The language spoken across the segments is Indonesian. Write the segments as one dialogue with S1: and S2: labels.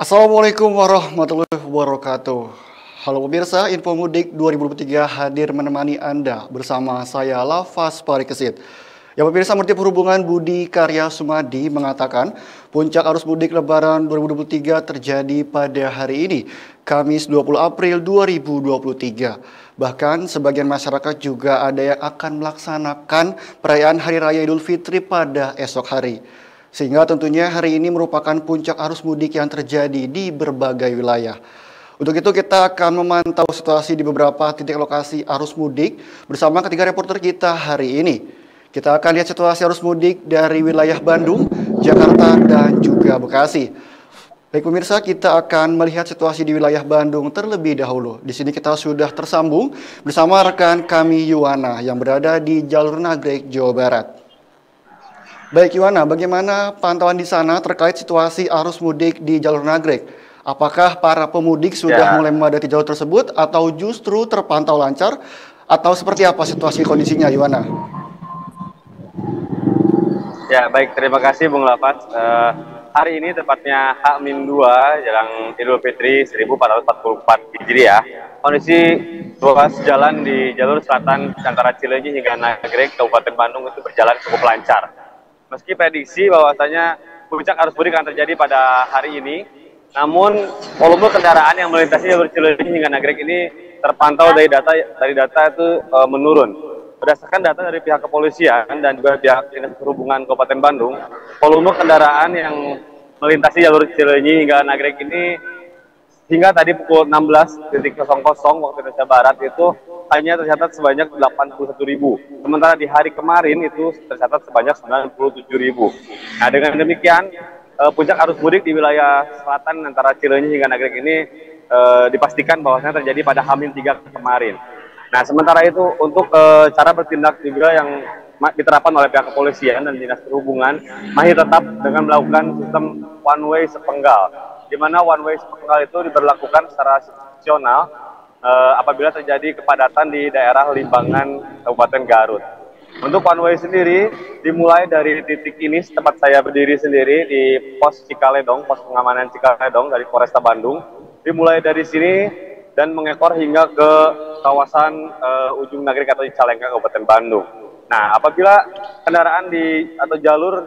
S1: Assalamualaikum warahmatullahi wabarakatuh. Halo pemirsa, Info Mudik 2023 hadir menemani Anda bersama saya Lafaz Parikesit. Ya pemirsa, Menteri Perhubungan Budi Karya Sumadi mengatakan puncak arus mudik Lebaran 2023 terjadi pada hari ini, Kamis 20 April 2023. Bahkan sebagian masyarakat juga ada yang akan melaksanakan perayaan Hari Raya Idul Fitri pada esok hari. Sehingga tentunya hari ini merupakan puncak arus mudik yang terjadi di berbagai wilayah. Untuk itu kita akan memantau situasi di beberapa titik lokasi arus mudik bersama ketiga reporter kita hari ini. Kita akan lihat situasi arus mudik dari wilayah Bandung, Jakarta, dan juga Bekasi. Baik pemirsa, kita akan melihat situasi di wilayah Bandung terlebih dahulu. Di sini kita sudah tersambung bersama rekan kami Yuwana yang berada di jalur Nagrek, Jawa Barat. Baik Yuwana, bagaimana pantauan di sana terkait situasi arus mudik di jalur Nagrek? Apakah para pemudik sudah mulai memadati jalur tersebut atau justru terpantau lancar? Atau seperti apa situasi kondisinya Yuwana?
S2: Ya baik, terima kasih Bung Lafaz. Hari ini tepatnya H-2 jelang Idul Fitri 1444 Hijriah. Kondisi ruas jalan di jalur selatan antara Cileunyi hingga Nagrek, Kabupaten Bandung itu berjalan cukup lancar. Meski prediksi bahwasanya puncak arus mudik akan terjadi pada hari ini, namun volume kendaraan yang melintasi jalur Cileunyi hingga Nagrek ini terpantau dari data itu menurun. Berdasarkan data dari pihak kepolisian dan juga pihak Dinas Perhubungan Kabupaten Bandung, volume kendaraan yang melintasi jalur Cileunyi hingga Nagrek ini hingga tadi pukul 16.00 waktu Indonesia Barat itu hanya tercatat sebanyak 81.000. Sementara di hari kemarin itu tercatat sebanyak 97.000. Nah, dengan demikian puncak arus mudik di wilayah selatan antara Cileunyi hingga Nagrek ini dipastikan bahwasanya terjadi pada H-3 kemarin. Nah, sementara itu untuk cara bertindak juga yang diterapkan oleh pihak kepolisian dan Dinas Perhubungan masih tetap dengan melakukan sistem one way sepenggal, di mana one way sepenggal itu diberlakukan secara situasional apabila terjadi kepadatan di daerah Limbangan, Kabupaten Garut. Untuk one way sendiri dimulai dari titik ini tempat saya berdiri sendiri di pos Cikaledong, pos pengamanan Cikaledong dari Polresta Bandung. Dimulai dari sini dan mengekor hingga ke kawasan ujung Nagrek atau Cicalengka, Kabupaten Bandung. Nah, apabila kendaraan atau jalur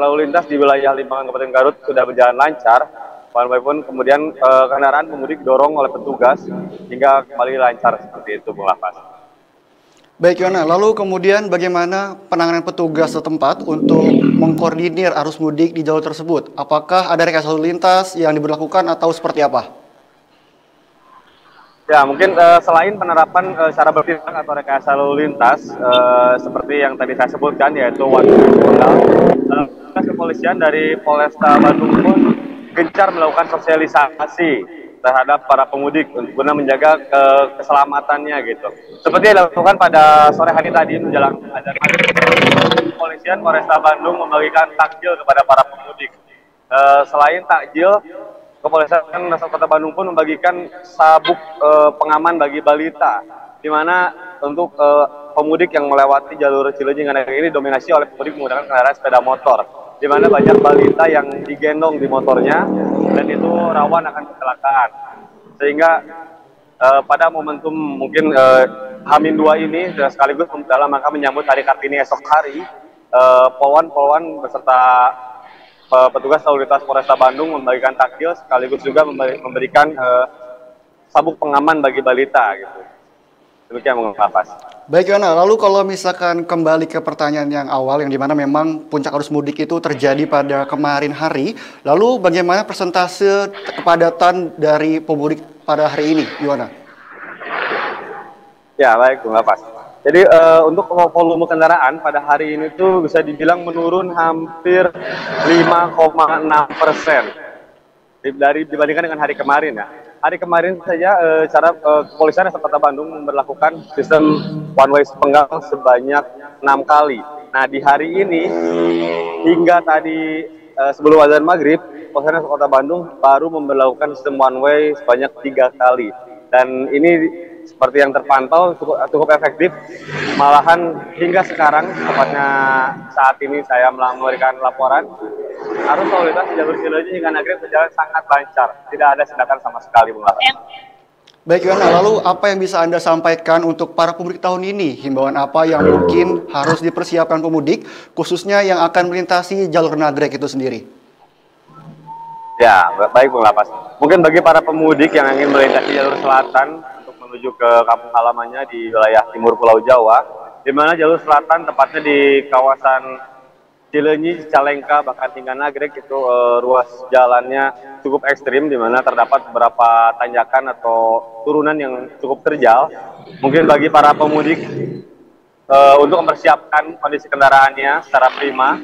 S2: lalu lintas di wilayah Limbangan, Kabupaten Garut sudah berjalan lancar, walaupun kemudian kendaraan pemudik dorong oleh petugas hingga kembali lancar seperti itu, Bung Lafaz.
S1: Baik Yuwana, lalu kemudian bagaimana penanganan petugas setempat untuk mengkoordinir arus mudik di jalur tersebut? Apakah ada rekayasa lalu lintas yang diberlakukan atau seperti apa?
S2: Ya, mungkin selain penerapan cara bertindak atau rekayasa lalu lintas seperti yang tadi saya sebutkan, yaitu one way sepenggal, kepolisian dari Polresta Bandung pun gencar melakukan sosialisasi terhadap para pemudik untuk guna menjaga keselamatannya gitu. Seperti yang dilakukan pada sore hari tadi menjelang azan maghrib, kepolisian Polresta Bandung membagikan takjil kepada para pemudik. Selain takjil, Kepolisian Resort Kota Bandung pun membagikan sabuk pengaman bagi balita, di mana untuk pemudik yang melewati jalur Cileunyi hingga Nagrek ini dominasi oleh pemudik menggunakan kendaraan sepeda motor, di mana banyak balita yang digendong di motornya dan itu rawan akan kecelakaan. Sehingga pada momentum mungkin H-2 ini sekaligus dalam rangka menyambut Hari Kartini esok hari, polwan beserta petugas lalu lintas Polresta Bandung membagikan takjil sekaligus juga memberikan sabuk pengaman bagi balita gitu. Demikian Bung Lafaz.
S1: Baik Yuwana, lalu kalau misalkan kembali ke pertanyaan yang awal yang dimana memang puncak arus mudik itu terjadi pada kemarin hari, lalu bagaimana persentase kepadatan dari pemudik pada hari ini, Yuwana?
S2: Ya baik Bung Lafaz. Jadi untuk volume kendaraan pada hari ini tuh bisa dibilang menurun hampir 5,6% dibandingkan dengan hari kemarin ya. Hari kemarin saja kepolisian Resort Kota Bandung memberlakukan sistem one way sepenggal sebanyak 6 kali. Nah di hari ini hingga tadi sebelum azan maghrib, kepolisian Resort Kota Bandung baru memberlakukan sistem one way sebanyak 3 kali. Dan ini seperti yang terpantau cukup efektif. Malahan hingga sekarang, tepatnya saat ini saya memberikan laporan, arus lalu lintas di jalur Cileunyi hingga Nagrek berjalan sangat lancar, tidak ada sengatan sama sekali, Bung Lapas.
S1: Baik Yohana, lalu apa yang bisa Anda sampaikan untuk para pemudik tahun ini? Himbauan apa yang mungkin harus dipersiapkan pemudik, khususnya yang akan melintasi jalur Nagrek itu sendiri?
S2: Ya, baik Bung Lapas. Mungkin bagi para pemudik yang ingin melintasi jalur selatan untuk menuju ke kampung halamannya di wilayah timur Pulau Jawa, di mana jalur selatan tepatnya di kawasan Cileunyi, Cicalengka, bahkan hingga Nagrek itu ruas jalannya cukup ekstrim, di mana terdapat beberapa tanjakan atau turunan yang cukup terjal. Mungkin bagi para pemudik untuk mempersiapkan kondisi kendaraannya secara prima,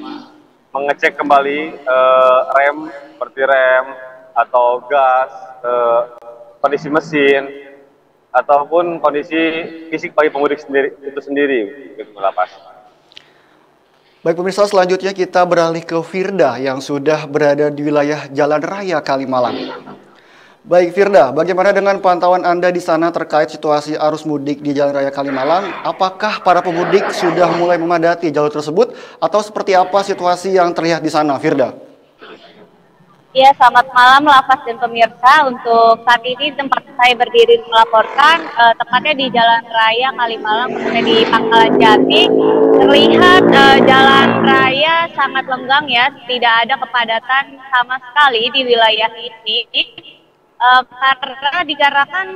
S2: mengecek kembali rem, seperti rem atau gas, kondisi mesin, ataupun kondisi fisik bagi pemudik itu sendiri.
S1: Baik pemirsa, selanjutnya kita beralih ke Firda yang sudah berada di wilayah Jalan Raya Kalimalang. Baik Firda, bagaimana dengan pantauan Anda di sana terkait situasi arus mudik di Jalan Raya Kalimalang? Apakah para pemudik sudah mulai memadati jalur tersebut atau seperti apa situasi yang terlihat di sana, Firda?
S3: Ya, selamat malam Lapas dan pemirsa. Untuk saat ini tempat saya berdiri melaporkan, tepatnya di Jalan Raya Kalimalang, tepatnya di Pangkalan Jati, terlihat jalan raya sangat lenggang ya, tidak ada kepadatan sama sekali di wilayah ini, karena dikarenakan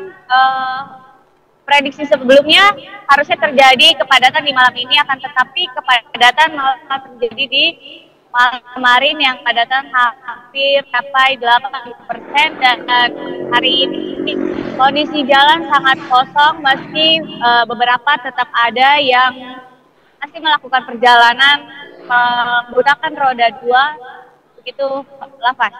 S3: prediksi sebelumnya harusnya terjadi kepadatan di malam ini, akan tetapi kepadatan malah terjadi di malam kemarin yang padatan hampir sampai 80%, dan hari ini kondisi jalan sangat kosong meski beberapa tetap ada yang masih melakukan perjalanan menggunakan roda 2, begitu Lapas.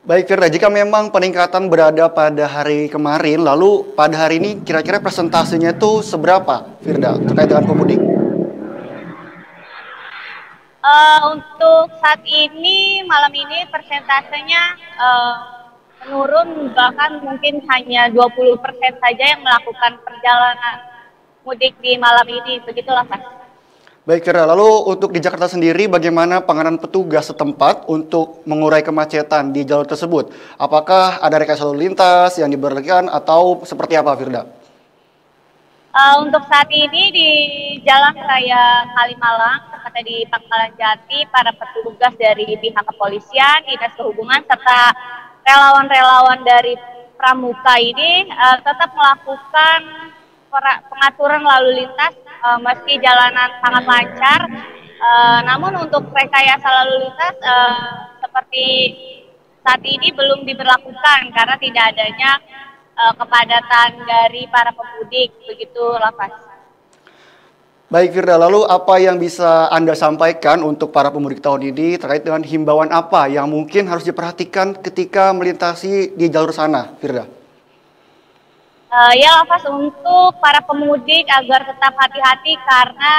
S1: Baik Firda, jika memang peningkatan berada pada hari kemarin, lalu pada hari ini kira-kira persentasenya itu seberapa Firda terkait dengan pemudik?
S3: Untuk saat ini, malam ini persentasenya menurun, bahkan mungkin hanya 20% saja yang melakukan perjalanan mudik di malam ini, begitulah Pak.
S1: Baik Firda, lalu untuk di Jakarta sendiri bagaimana penanganan petugas setempat untuk mengurai kemacetan di jalur tersebut? Apakah ada rekayasa lalu lintas yang diberlakukan atau seperti apa Firda?
S3: Untuk saat ini di Jalan Raya Kalimalang, tepatnya di Pangkalan Jati, para petugas dari pihak kepolisian, dinas perhubungan, serta relawan-relawan dari Pramuka ini tetap melakukan pengaturan lalu lintas meski jalanan sangat lancar. Namun untuk rekayasa lalu lintas seperti saat ini belum diberlakukan karena tidak adanya kepadatan dari para pemudik, begitu Lapas.
S1: Baik Firda, lalu apa yang bisa Anda sampaikan untuk para pemudik tahun ini terkait dengan himbauan apa yang mungkin harus diperhatikan ketika melintasi di jalur sana, Firda?
S3: Ya Lapas, untuk para pemudik agar tetap hati-hati karena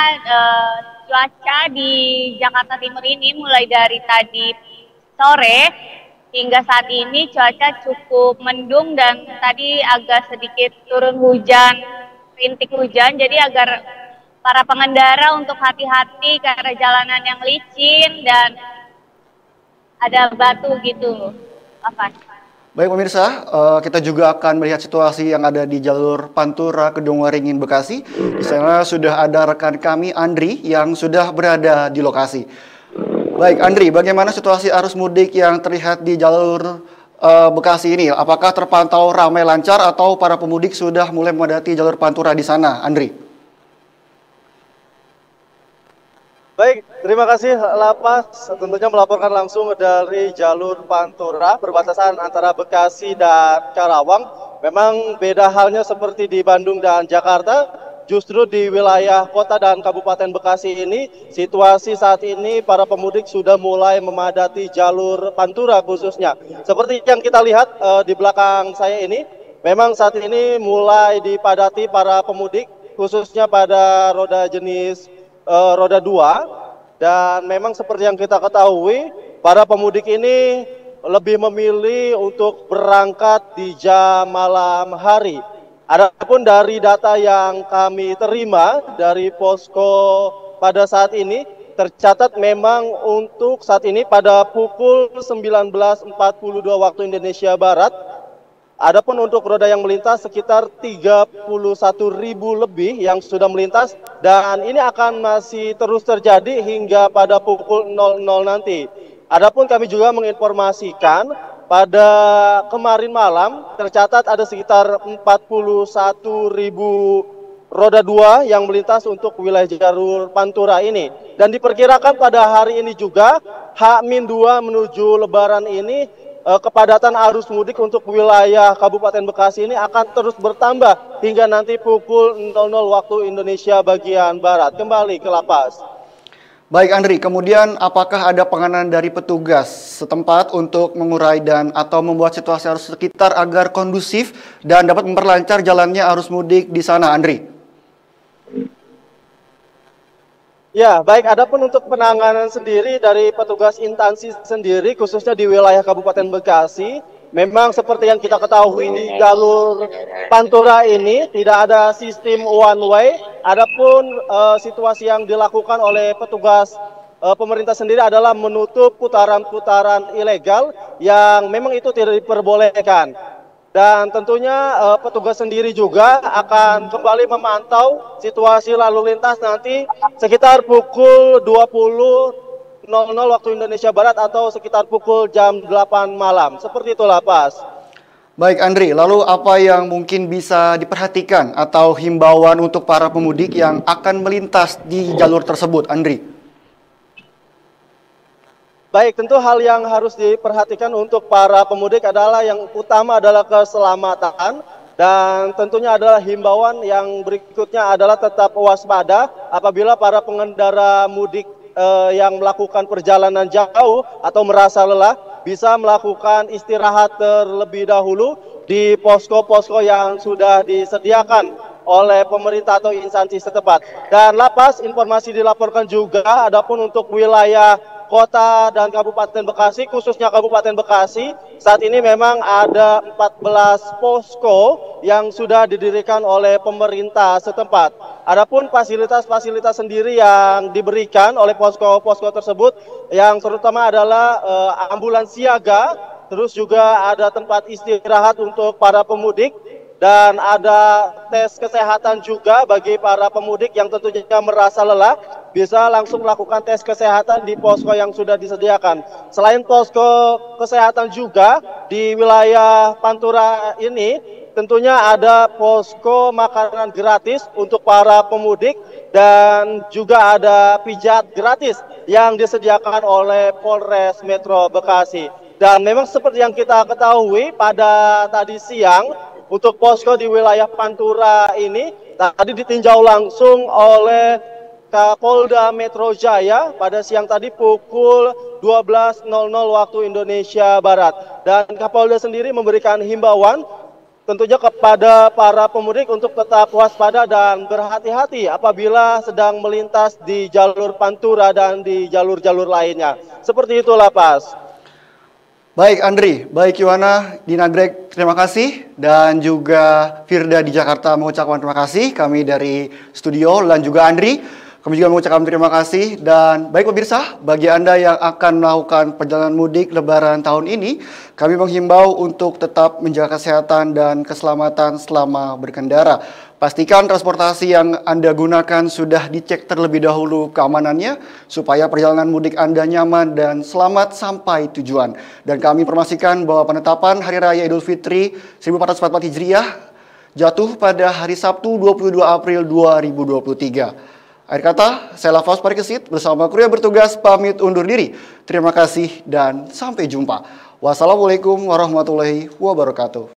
S3: cuaca di Jakarta Timur ini mulai dari tadi sore hingga saat ini cuaca cukup mendung dan tadi agak sedikit turun hujan, rintik hujan, jadi agar para pengendara untuk hati-hati karena jalanan yang licin dan ada batu gitu. Apa?
S1: Baik pemirsa, kita juga akan melihat situasi yang ada di jalur Pantura Kedungwaringin Bekasi. Di sana sudah ada rekan kami Andri yang sudah berada di lokasi. Baik Andri, bagaimana situasi arus mudik yang terlihat di jalur Bekasi ini? Apakah terpantau ramai lancar atau para pemudik sudah mulai memadati jalur Pantura di sana, Andri?
S4: Baik, terima kasih Lapas. Tentunya melaporkan langsung dari jalur Pantura, perbatasan antara Bekasi dan Karawang. Memang beda halnya seperti di Bandung dan Jakarta. Justru di wilayah kota dan Kabupaten Bekasi ini, situasi saat ini para pemudik sudah mulai memadati jalur Pantura khususnya. Seperti yang kita lihat di belakang saya ini, memang saat ini mulai dipadati para pemudik, khususnya pada roda jenis roda 2. Dan memang seperti yang kita ketahui, para pemudik ini lebih memilih untuk berangkat di jam malam hari. Adapun dari data yang kami terima dari posko pada saat ini, tercatat memang untuk saat ini pada pukul 19.42 waktu Indonesia Barat, adapun untuk roda yang melintas sekitar 31.000 lebih yang sudah melintas, dan ini akan masih terus terjadi hingga pada pukul 00 nanti. Adapun kami juga menginformasikan pada kemarin malam tercatat ada sekitar 41.000 roda 2 yang melintas untuk wilayah jalur Pantura ini. Dan diperkirakan pada hari ini juga H-2 menuju Lebaran ini kepadatan arus mudik untuk wilayah Kabupaten Bekasi ini akan terus bertambah hingga nanti pukul 00 waktu Indonesia bagian Barat. Kembali ke Lapas.
S1: Baik Andri, kemudian apakah ada penganan dari petugas setempat untuk mengurai dan atau membuat situasi arus sekitar agar kondusif dan dapat memperlancar jalannya arus mudik di sana, Andri?
S4: Ya, baik. Adapun untuk penanganan sendiri dari petugas instansi sendiri, khususnya di wilayah Kabupaten Bekasi, memang seperti yang kita ketahui di jalur Pantura ini tidak ada sistem one way. Adapun situasi yang dilakukan oleh petugas pemerintah sendiri adalah menutup putaran-putaran ilegal yang memang itu tidak diperbolehkan. Dan tentunya petugas sendiri juga akan kembali memantau situasi lalu lintas nanti sekitar pukul 20.00 waktu Indonesia Barat atau sekitar pukul jam 8 malam. Seperti itulah, Pas.
S1: Baik Andri, lalu apa yang mungkin bisa diperhatikan atau himbauan untuk para pemudik yang akan melintas di jalur tersebut, Andri?
S4: Baik, tentu hal yang harus diperhatikan untuk para pemudik adalah yang utama adalah keselamatan, dan tentunya adalah himbauan yang berikutnya adalah tetap waspada apabila para pengendara mudik yang melakukan perjalanan jauh atau merasa lelah bisa melakukan istirahat terlebih dahulu di posko-posko yang sudah disediakan oleh pemerintah atau instansi setempat. Dan Lapas, informasi dilaporkan juga adapun untuk wilayah Kota dan Kabupaten Bekasi, khususnya Kabupaten Bekasi, saat ini memang ada 14 posko yang sudah didirikan oleh pemerintah setempat. Adapun fasilitas-fasilitas sendiri yang diberikan oleh posko-posko tersebut, yang terutama adalah ambulans siaga, terus juga ada tempat istirahat untuk para pemudik, dan ada tes kesehatan juga bagi para pemudik yang tentunya merasa lelah, bisa langsung melakukan tes kesehatan di posko yang sudah disediakan. Selain posko kesehatan juga di wilayah Pantura ini, tentunya ada posko makanan gratis untuk para pemudik dan juga ada pijat gratis yang disediakan oleh Polres Metro Bekasi. Dan memang seperti yang kita ketahui pada tadi siang, untuk posko di wilayah Pantura ini tadi ditinjau langsung oleh Kapolda Metro Jaya pada siang tadi pukul 12.00 waktu Indonesia Barat. Dan Kapolda sendiri memberikan himbauan tentunya kepada para pemudik untuk tetap waspada dan berhati-hati apabila sedang melintas di jalur Pantura dan di jalur-jalur lainnya. Seperti itulah, Pas.
S1: Baik Andri, baik Yohana di Nagrek, terima kasih, dan juga Firda di Jakarta mengucapkan terima kasih. Kami dari studio dan juga Andri, kami juga mengucapkan terima kasih. Dan baik pemirsa, bagi Anda yang akan melakukan perjalanan mudik Lebaran tahun ini, kami menghimbau untuk tetap menjaga kesehatan dan keselamatan selama berkendara. Pastikan transportasi yang Anda gunakan sudah dicek terlebih dahulu keamanannya, supaya perjalanan mudik Anda nyaman dan selamat sampai tujuan. Dan kami informasikan bahwa penetapan Hari Raya Idul Fitri 1444 Hijriah jatuh pada hari Sabtu 22 April 2023. Akhir kata, saya Lafaz Parikesit bersama kru yang bertugas pamit undur diri. Terima kasih dan sampai jumpa. Wassalamualaikum warahmatullahi wabarakatuh.